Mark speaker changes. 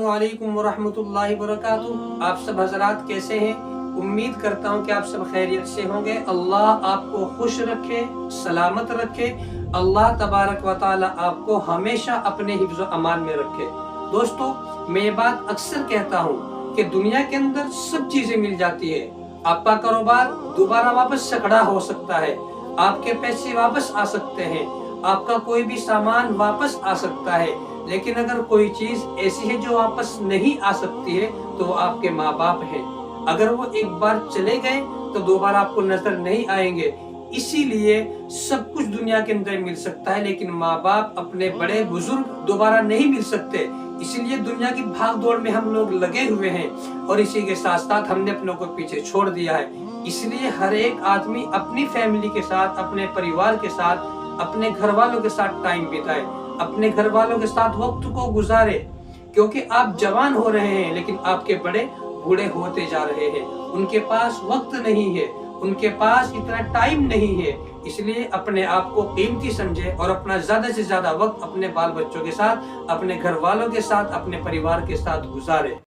Speaker 1: अस्सलामुअलैकुम वरहमतुल्लाहि वबरकातुहू। आप सब हजरात कैसे हैं? उम्मीद करता हूँ कि आप सब खैरियत से होंगे। अल्लाह आपको खुश रखे, सलामत रखे। अल्लाह तबारक व तआला आपको हमेशा अपने हिफ्ज़ व अमान में रखे। दोस्तों, मैं ये बात अक्सर कहता हूँ कि दुनिया के अंदर सब चीजें मिल जाती है। आपका कारोबार दोबारा वापस सखड़ा हो सकता है, आपके पैसे वापस आ सकते हैं, आपका कोई भी सामान वापस आ सकता है, लेकिन अगर कोई चीज ऐसी है जो वापस नहीं आ सकती है तो वो आपके माँ बाप हैं। अगर वो एक बार चले गए तो दोबारा आपको नजर नहीं आएंगे। इसीलिए सब कुछ दुनिया के अंदर मिल सकता है, लेकिन माँ बाप, अपने बड़े बुजुर्ग दोबारा नहीं मिल सकते। इसीलिए दुनिया की भाग दौड़ में हम लोग लगे हुए हैं और इसी के साथ साथ हमने अपनों को पीछे छोड़ दिया है। इसलिए हर एक आदमी अपनी फैमिली के साथ, अपने परिवार के साथ, अपने घर वालों के साथ टाइम बिताए, अपने घर वालों के साथ वक्त को गुजारे। क्योंकि आप जवान हो रहे हैं लेकिन आपके बड़े बूढ़े होते जा रहे हैं। उनके पास वक्त नहीं है, उनके पास इतना टाइम नहीं है। इसलिए अपने आप को कीमती समझे और अपना ज्यादा से ज्यादा वक्त अपने बाल बच्चों के साथ, अपने घर वालों के साथ, अपने परिवार के साथ गुजारे।